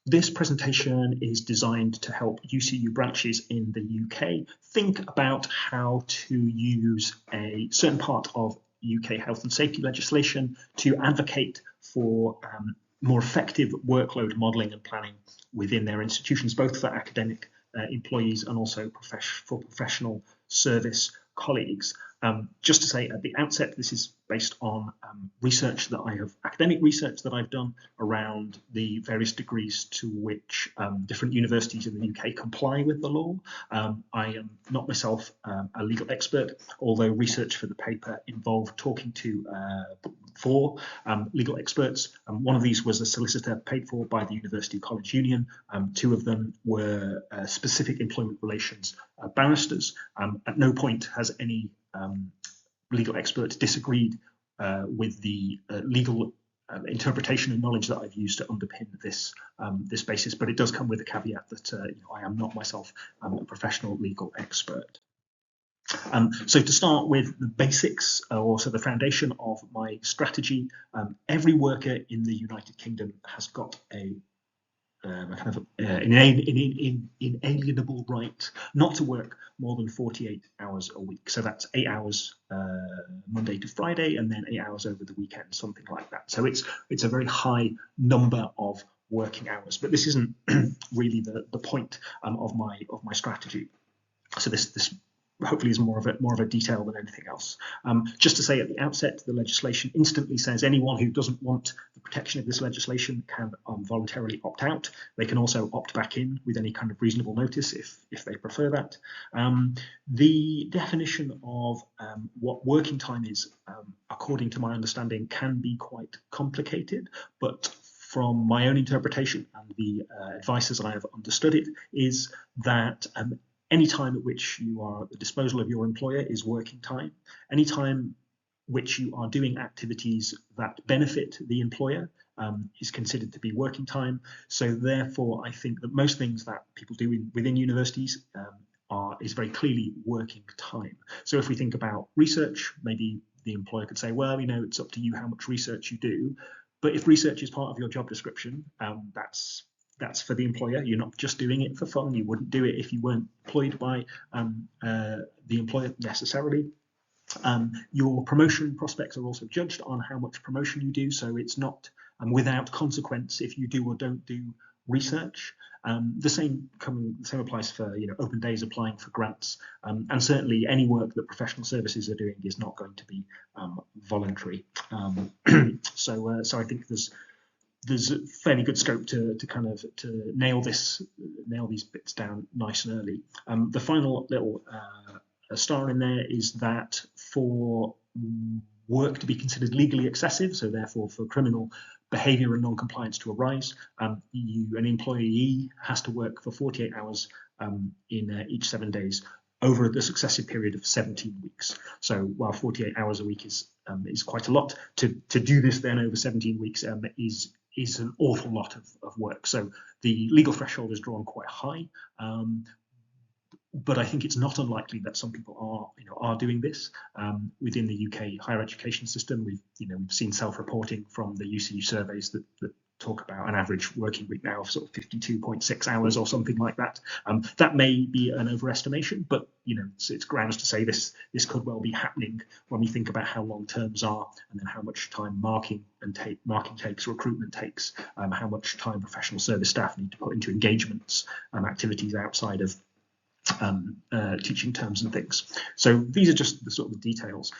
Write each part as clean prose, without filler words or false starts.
This presentation is designed to help UCU branches in the UK think about how to use a certain part of UK health and safety legislation to advocate for more effective workload modelling and planning within their institutions, both for academic employees and also for professional service colleagues. Just to say at the outset, this is based on research that I have, academic research that I've done around the various degrees to which different universities in the UK comply with the law. I am not myself a legal expert, although research for the paper involved talking to 4 legal experts. One of these was a solicitor paid for by the University College Union. 2 of them were specific employment relations barristers. At no point has any legal expert disagreed with the legal interpretation and knowledge that I've used to underpin this this basis, but it does come with a caveat that I am not myself a professional legal expert. So to start with the basics, or so the foundation of my strategy, every worker in the United Kingdom has got a kind of inalienable right not to work more than 48 hours a week. So that's 8 hours Monday to Friday, and then 8 hours over the weekend, something like that. So it's a very high number of working hours. But this isn't really the point of my strategy. So this hopefully is more of a detail than anything else. Just to say at the outset, the legislation instantly says anyone who doesn't want the protection of this legislation can voluntarily opt out. They can also opt back in with any kind of reasonable notice if they prefer that. The definition of what working time is, according to my understanding, can be quite complicated, but from my own interpretation and the advice as I have understood it, is that any time at which you are at the disposal of your employer is working time. Any time which you are doing activities that benefit the employer is considered to be working time. So therefore, I think that most things that people do within universities is very clearly working time. So if we think about research, maybe the employer could say, well, it's up to you how much research you do. But if research is part of your job description, that's for the employer. You're not just doing it for fun. You wouldn't do it if you weren't employed by the employer necessarily. Your promotion prospects are also judged on how much promotion you do, so it's not without consequence if you do or don't do research. The same applies for open days applying for grants, and certainly any work that professional services are doing is not going to be voluntary. So I think there's a fairly good scope to nail these bits down nice and early. The final little star in there is that for work to be considered legally excessive, so therefore for criminal behaviour and non-compliance to arise, an employee has to work for 48 hours in each 7 days over the successive period of 17 weeks. So while 48 hours a week is quite a lot, to do this then over 17 weeks is an awful lot of work. So the legal threshold is drawn quite high, but I think it's not unlikely that some people are doing this within the UK higher education system. We've seen self-reporting from the UCU surveys that talk about an average working week now of sort of 52.6 hours or something like that. That may be an overestimation, but it's grounds to say this could well be happening when we think about how long terms are, and then how much time marking takes, recruitment takes, how much time professional service staff need to put into engagements and activities outside of teaching terms and things. So these are just the sort of details,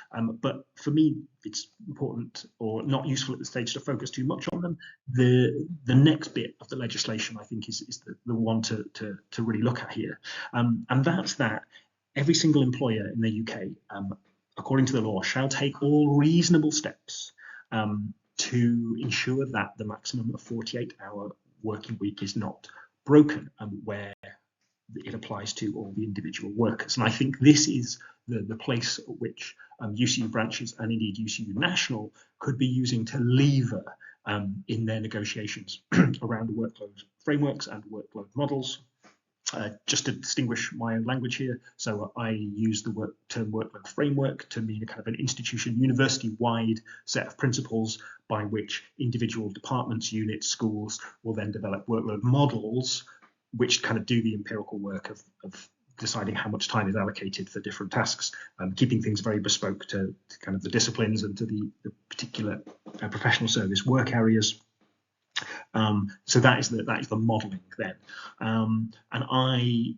but for me it's important, or not useful at this stage, to focus too much on them. The next bit of the legislation, I think, is the one to really look at here, and that's that every single employer in the UK, according to the law, shall take all reasonable steps to ensure that the maximum of 48-hour working week is not broken, where it applies to all the individual workers. And I think this is the place at which UCU branches and indeed UCU National could be using to lever in their negotiations around workload frameworks and workload models. just to distinguish my own language here, so I use the term workload framework to mean a kind of an institution, university-wide set of principles by which individual departments, units, schools will then develop workload models, which kind of do the empirical work of deciding how much time is allocated for different tasks, keeping things very bespoke to kind of the disciplines and to the particular professional service work areas. So that is the modelling then, and I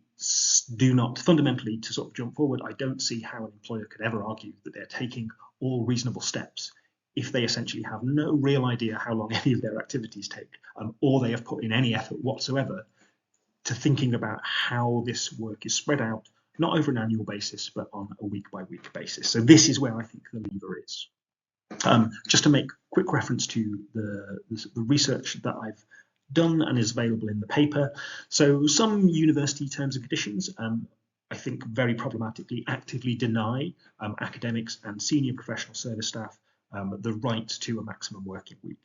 do not, fundamentally, to sort of jump forward, I don't see how an employer could ever argue that they're taking all reasonable steps if they essentially have no real idea how long any of their activities take, or they have put in any effort whatsoever to thinking about how this work is spread out, not over an annual basis, but on a week-by-week basis. So this is where I think the lever is. Just to make quick reference to the research that I've done and is available in the paper. So some university terms and conditions, I think very problematically, actively deny academics and senior professional service staff the right to a maximum working week.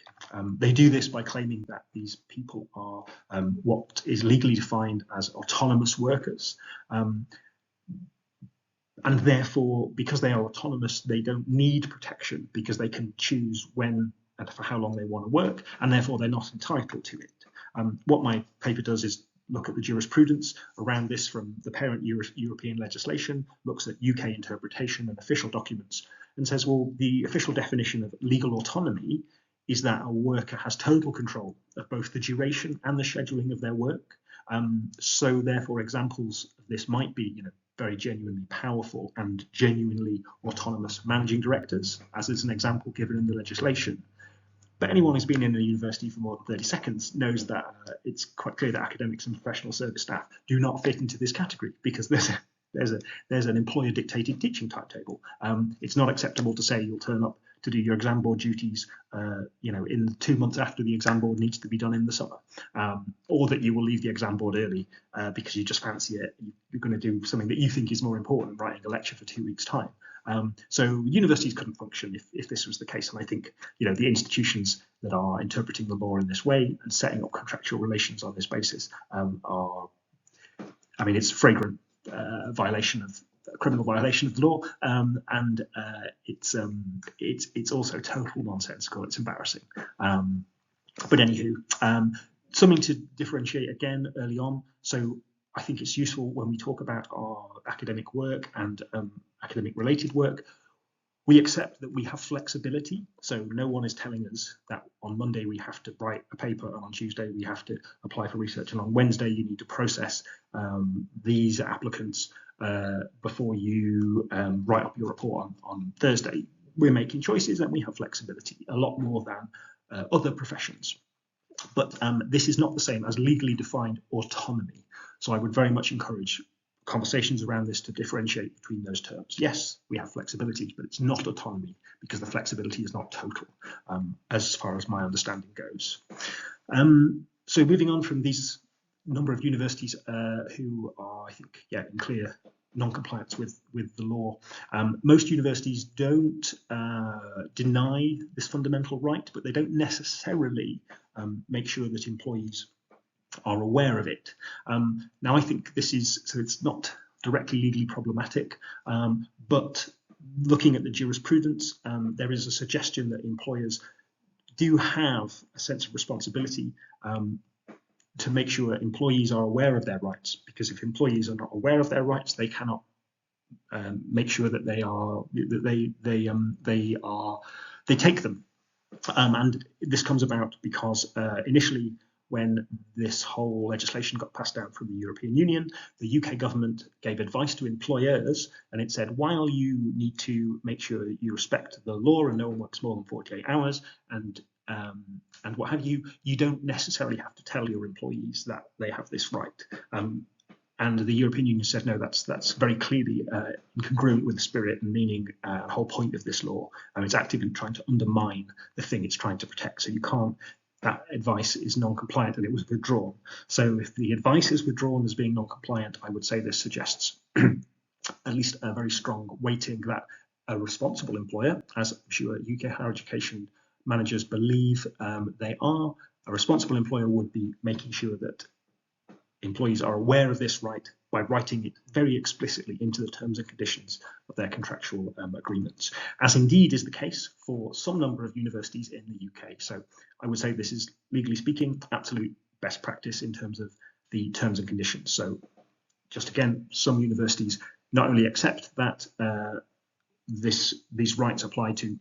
They do this by claiming that these people are what is legally defined as autonomous workers. And therefore, because they are autonomous, they don't need protection because they can choose when and for how long they want to work, and therefore they're not entitled to it. What my paper does is look at the jurisprudence around this from the parent European legislation, looks at UK interpretation and official documents, and says, well, the official definition of legal autonomy is that a worker has total control of both the duration and the scheduling of their work. So therefore, examples of this might be, very genuinely powerful and genuinely autonomous managing directors, as is an example given in the legislation. But anyone who's been in a university for more than 30 seconds knows that it's quite clear that academics and professional service staff do not fit into this category because there's an employer-dictated teaching timetable. It's not acceptable to say you'll turn up to do your exam board duties, in 2 months after the exam board needs to be done in the summer, or that you will leave the exam board early because you just fancy it. You're going to do something that you think is more important, writing a lecture for 2 weeks' time. So universities couldn't function if this was the case. And I think, the institutions that are interpreting the law in this way and setting up contractual relations on this basis it's flagrant criminal violation of the law, and it's also total nonsensical. It's embarrassing. But anywho, something to differentiate again early on. So I think it's useful when we talk about our academic work and academic related work, we accept that we have flexibility. So no one is telling us that on Monday we have to write a paper and on Tuesday we have to apply for research and on Wednesday you need to process these applicants before you write up your report on Thursday. We're making choices and we have flexibility, a lot more than other professions. But this is not the same as legally defined autonomy. So I would very much encourage conversations around this to differentiate between those terms. Yes, we have flexibility, but it's not autonomy because the flexibility is not total, as far as my understanding goes. So moving on from these number of universities who are, I think, in clear non-compliance with the law. Most universities don't deny this fundamental right, but they don't necessarily make sure that employees are aware of it. Now, I think it's not directly legally problematic, but looking at the jurisprudence, there is a suggestion that employers do have a sense of responsibility to make sure employees are aware of their rights, because if employees are not aware of their rights, they cannot make sure that they take them. And this comes about because initially, when this whole legislation got passed down from the European Union, the UK government gave advice to employers, and it said, while you need to make sure you respect the law and no one works more than 48 hours and what have you, you don't necessarily have to tell your employees that they have this right. And the European Union said, no, that's very clearly incongruent with the spirit and meaning and whole point of this law. It's actively trying to undermine the thing it's trying to protect. So you can't, that advice is non-compliant and it was withdrawn. So if the advice is withdrawn as being non-compliant, I would say this suggests at least a very strong weighting that a responsible employer, as I'm sure UK higher education managers believe they are, a responsible employer would be making sure that employees are aware of this right by writing it very explicitly into the terms and conditions of their contractual agreements, as indeed is the case for some number of universities in the UK. So I would say this is, legally speaking, absolute best practice in terms of the terms and conditions. So just again, some universities not only accept that these rights apply to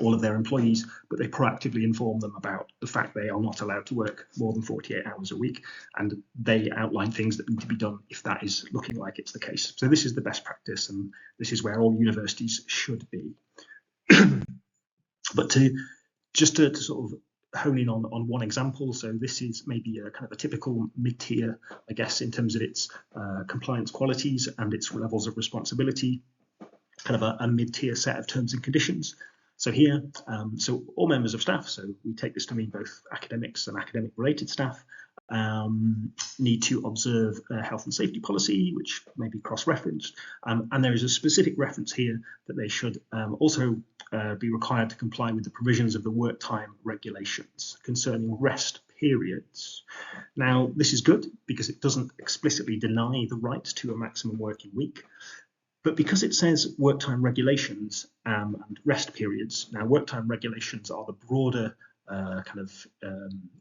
all of their employees, but they proactively inform them about the fact they are not allowed to work more than 48 hours a week, and they outline things that need to be done if that is looking like it's the case. So this is the best practice, and this is where all universities should be. But to sort of hone in on one example, so this is maybe a kind of a typical mid-tier, I guess, in terms of its compliance qualities and its levels of responsibility, kind of a mid-tier set of terms and conditions. So here, so all members of staff, so we take this to mean both academics and academic-related staff, need to observe a health and safety policy, which may be cross-referenced, and there is a specific reference here that they should also be required to comply with the provisions of the work time regulations concerning rest periods. Now, this is good because it doesn't explicitly deny the right to a maximum working week, but because it says work time regulations and rest periods, now work time regulations are the broader kind of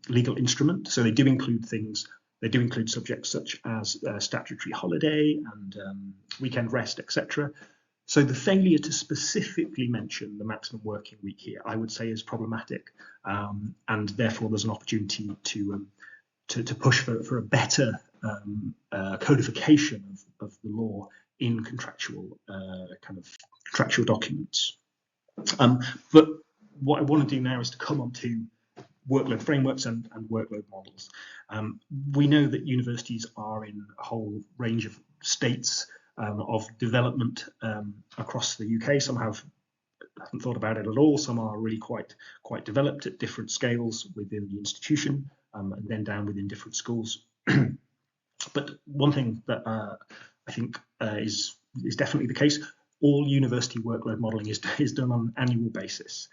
legal instrument. So they do include things, they do include subjects such as statutory holiday and weekend rest, etc. So the failure to specifically mention the maximum working week here, I would say, is problematic, and therefore there's an opportunity to push for a better codification of the law in contractual documents. But what I want to do now is to come on to workload frameworks and workload models. We know that universities are in a whole range of states of development across the UK. Some haven't thought about it at all. Some are really quite developed at different scales within the institution, and then down within different schools. But one thing that I think is definitely the case, all university workload modelling is done on an annual basis.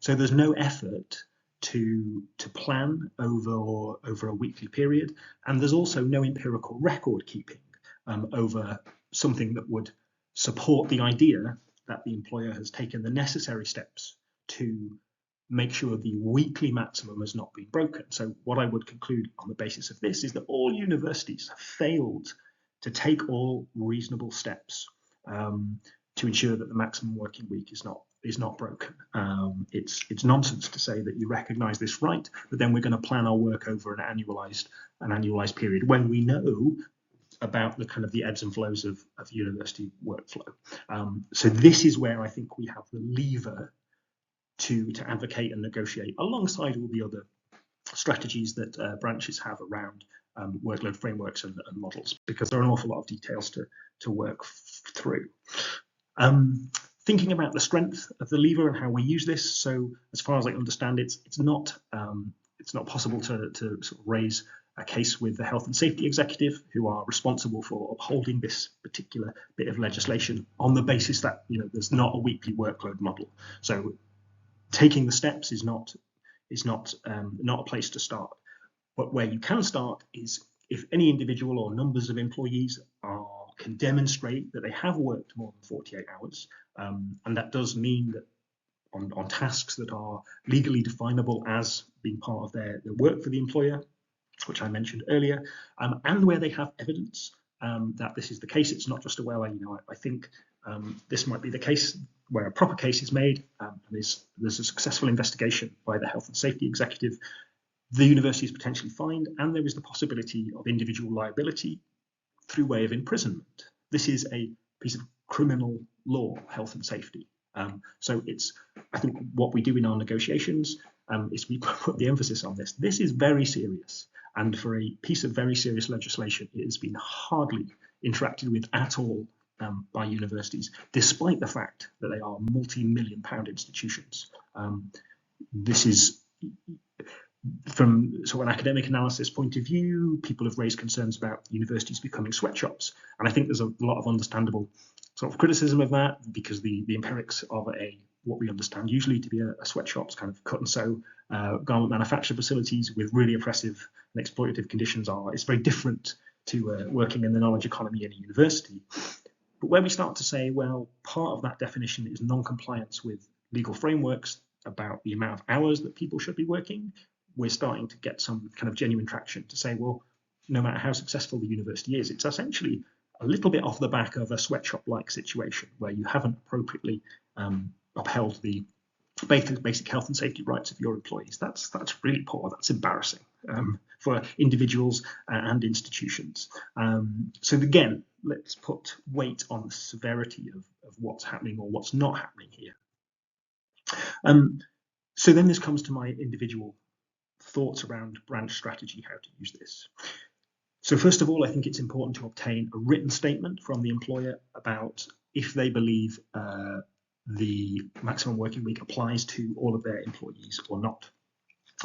So there's no effort to plan over a weekly period, and there's also no empirical record keeping over something that would support the idea that the employer has taken the necessary steps to make sure the weekly maximum has not been broken. So what I would conclude on the basis of this is that all universities have failed to take all reasonable steps to ensure that the maximum working week is not broken. It's nonsense to say that you recognise this right, but then we're going to plan our work over an annualised period when we know about the kind of the ebbs and flows of university workflow. So this is where I think we have the lever to advocate and negotiate alongside all the other strategies that branches have around workload frameworks and models, because there are an awful lot of details to work through. Thinking about the strength of the lever and how we use this, so as far as I understand it, it's not possible to sort of raise a case with the health and safety executive, who are responsible for upholding this particular bit of legislation, on the basis that there's not a weekly workload model. So taking the steps is not a place to start. But where you can start is if any individual or numbers of employees can demonstrate that they have worked more than 48 hours, and that does mean that on tasks that are legally definable as being part of their work for the employer, which I mentioned earlier, and where they have evidence that this is the case. It's not just I think this might be the case where a proper case is made, and there's a successful investigation by the health and safety executive. The university is potentially fined, and there is the possibility of individual liability through way of imprisonment. This is a piece of criminal law, health and safety. So I think what we do in our negotiations is we put the emphasis on this. This is very serious, and for a piece of very serious legislation, it has been hardly interacted with at all by universities, despite the fact that they are multi-million-pound institutions. This is, from sort of an academic analysis point of view, people have raised concerns about universities becoming sweatshops, and I think there's a lot of understandable sort of criticism of that, because the empirics of a what we understand usually to be a sweatshop's kind of cut and sew garment manufacture facilities with really oppressive and exploitative conditions it's very different to working in the knowledge economy in a university. But where we start to say, well, part of that definition is non-compliance with legal frameworks about the amount of hours that people should be working, we're starting to get some kind of genuine traction to say, well, no matter how successful the university is, it's essentially a little bit off the back of a sweatshop-like situation where you haven't appropriately upheld the basic health and safety rights of your employees. That's really poor. That's embarrassing for individuals and institutions. So again, let's put weight on the severity of what's happening or what's not happening here. So then this comes to my individual thoughts around branch strategy, how to use this. So first of all, I think it's important to obtain a written statement from the employer about if they believe the maximum working week applies to all of their employees or not,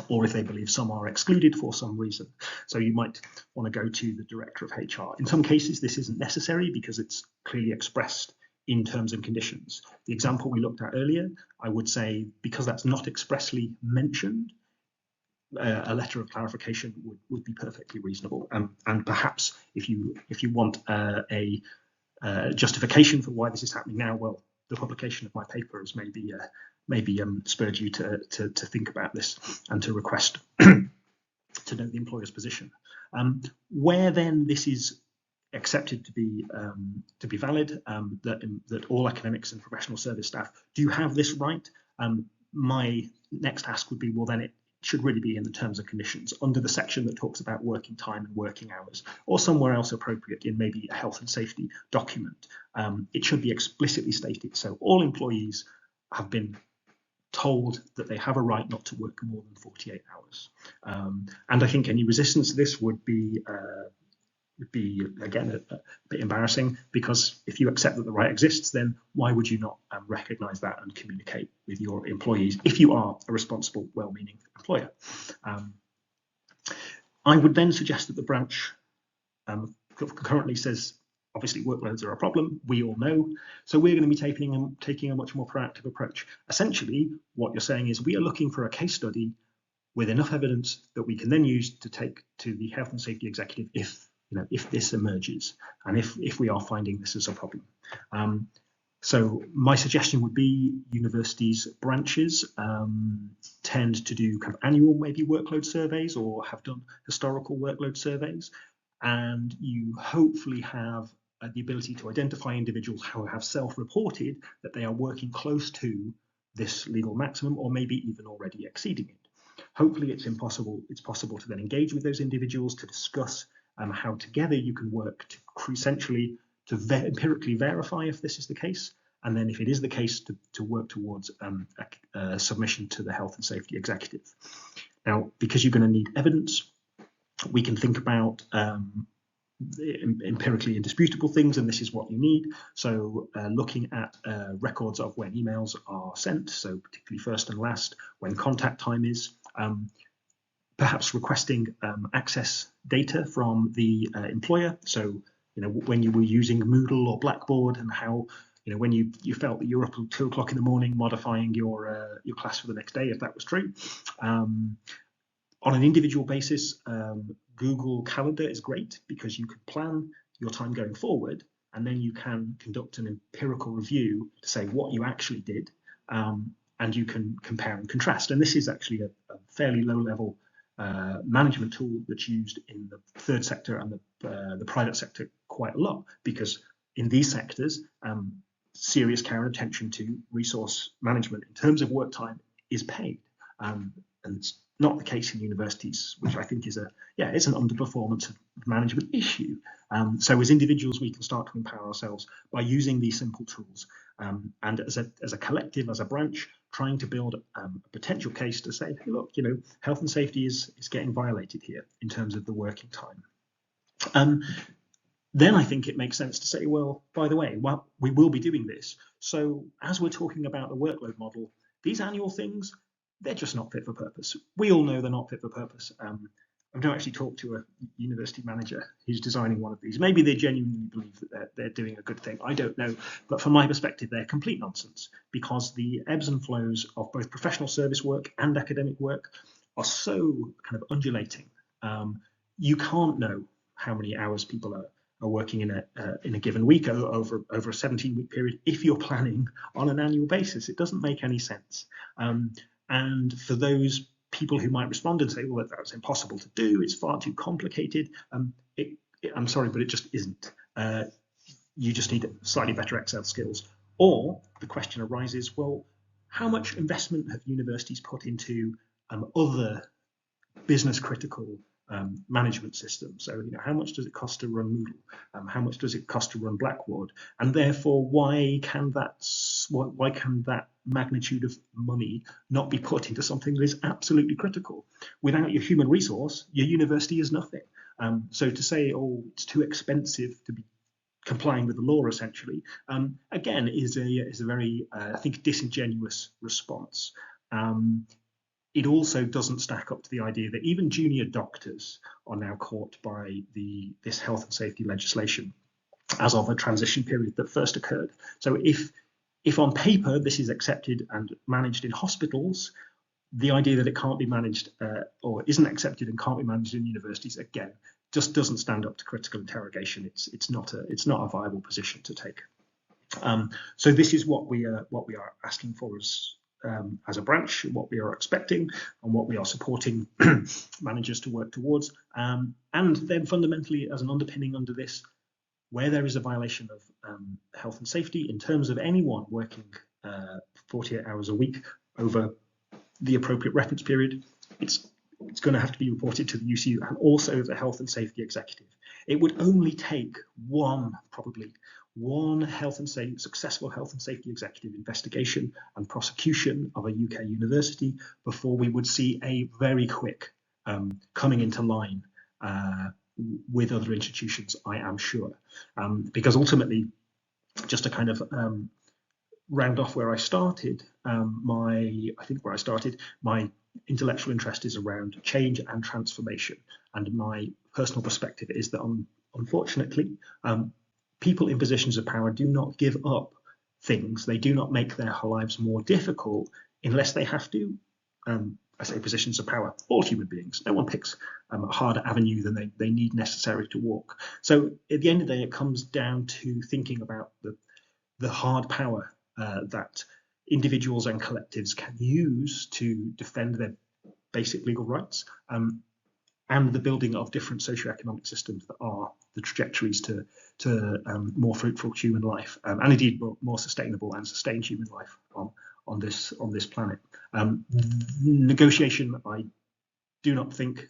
or if they believe some are excluded for some reason. So you might want to go to the director of HR. In some cases, this isn't necessary because it's clearly expressed in terms and conditions. The example we looked at earlier, I would say, because that's not expressly mentioned, a letter of clarification would be perfectly reasonable. And perhaps if you want a justification for why this is happening now, well, the publication of my paper has maybe spurred you to think about this and to request to know the employer's position. Where then this is accepted to be valid, that all academics and professional service staff do have this right, my next ask would be, well, then it should really be in the terms and conditions under the section that talks about working time and working hours, or somewhere else appropriate in maybe a health and safety document. It should be explicitly stated. So all employees have been told that they have a right not to work more than 48 hours. And I think any resistance to this would be again a bit embarrassing, because if you accept that the right exists, then why would you not recognize that and communicate with your employees if you are a responsible, well-meaning employer? I would then suggest that the branch currently says, obviously workloads are a problem, we all know, so we're going to be taking a much more proactive approach. Essentially, what you're saying is we are looking for a case study with enough evidence that we can then use to take to the health and safety executive if this emerges and if we are finding this as a problem. So my suggestion would be universities' branches tend to do kind of annual maybe workload surveys or have done historical workload surveys, and you hopefully have the ability to identify individuals who have self-reported that they are working close to this legal maximum or maybe even already exceeding it. Hopefully it's possible to then engage with those individuals to discuss how together you can work to essentially to empirically verify if this is the case, and then if it is the case to work towards a submission to the health and safety executive. Now, because you're going to need evidence, we can think about empirically indisputable things, and this is what you need. So looking at records of when emails are sent, so particularly first and last, when contact time is, perhaps requesting access data from the employer. So, when you were using Moodle or Blackboard, and how, when you felt that you were up until 2 o'clock in the morning modifying your class for the next day, if that was true. On an individual basis, Google Calendar is great because you can plan your time going forward, and then you can conduct an empirical review to say what you actually did, and you can compare and contrast. And this is actually a fairly low-level management tool that's used in the third sector and the private sector quite a lot, because in these sectors, serious care and attention to resource management in terms of work time is paid, and it's not the case in universities, which I think is it's an underperformance of management issue. So as individuals, we can start to empower ourselves by using these simple tools, and as a collective, as a branch, trying to build a potential case to say, hey, look, health and safety is getting violated here in terms of the working time. Then I think it makes sense to say, well, by the way, we will be doing this. So as we're talking about the workload model, these annual things, they're just not fit for purpose. We all know they're not fit for purpose. I've not actually talked to a university manager who's designing one of these. Maybe they genuinely believe that they're doing a good thing. I don't know. But from my perspective, they're complete nonsense, because the ebbs and flows of both professional service work and academic work are so kind of undulating. You can't know how many hours people are working in a given week over a 17-week period if you're planning on an annual basis. It doesn't make any sense. And for those people who might respond and say, well, that's impossible to do, it's far too complicated, I'm sorry, but it just isn't. You just need slightly better Excel skills. Or the question arises, well, how much investment have universities put into other business critical management systems? So, how much does it cost to run Moodle? How much does it cost to run Blackboard? And therefore, why can that magnitude of money not be put into something that is absolutely critical? Without your human resource, your university is nothing. So to say, oh, it's too expensive to be complying with the law, essentially, again, is a very, I think, disingenuous response. It also doesn't stack up to the idea that even junior doctors are now caught by this health and safety legislation as of a transition period that first occurred. So if on paper this is accepted and managed in hospitals, the idea that it can't be managed or isn't accepted and can't be managed in universities, again, just doesn't stand up to critical interrogation. It's not a viable position to take. So this is what we are asking for as a branch, what we are expecting and what we are supporting managers to work towards. And then fundamentally, as an underpinning under this, where there is a violation of health and safety in terms of anyone working 48 hours a week over the appropriate reference period, it's going to have to be reported to the UCU and also the health and safety executive. It would only take probably one successful health and safety executive investigation and prosecution of a UK university before we would see a very quick coming into line with other institutions, I am sure. Because ultimately, just to kind of round off where I started, my intellectual interest is around change and transformation. And my personal perspective is that, unfortunately, people in positions of power do not give up things. They do not make their lives more difficult unless they have to. I say positions of power, all human beings. No one picks a harder avenue than they need necessarily to walk. So at the end of the day, it comes down to thinking about the hard power that individuals and collectives can use to defend their basic legal rights, and the building of different socioeconomic systems that are the trajectories to more fruitful human life, and indeed more sustainable and sustained human life on this planet. Negotiation, I do not think,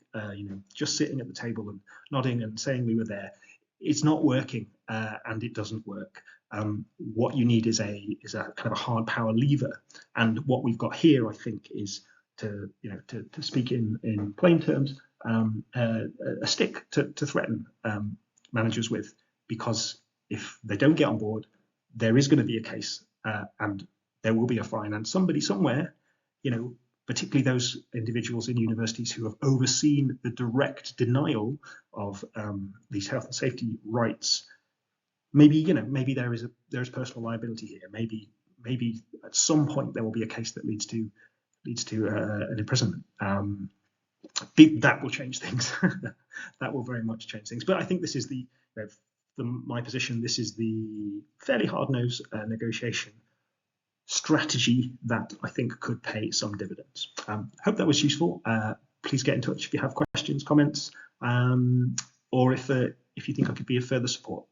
just sitting at the table and nodding and saying we were there, it's not working, and it doesn't work. What you need is a kind of a hard power lever, and what we've got here, I think, is to speak in plain terms, a stick to threaten managers with, because if they don't get on board, there is going to be a case, and there will be a fine, and somebody somewhere, particularly those individuals in universities who have overseen the direct denial of these health and safety rights, maybe there is personal liability here. Maybe at some point there will be a case that leads to an imprisonment. That will change things. That will very much change things. But I think this is my position. This is the fairly hard-nosed negotiation strategy that I think could pay some dividends. Hope that was useful. Please get in touch if you have questions, comments, or if you think I could be of further support.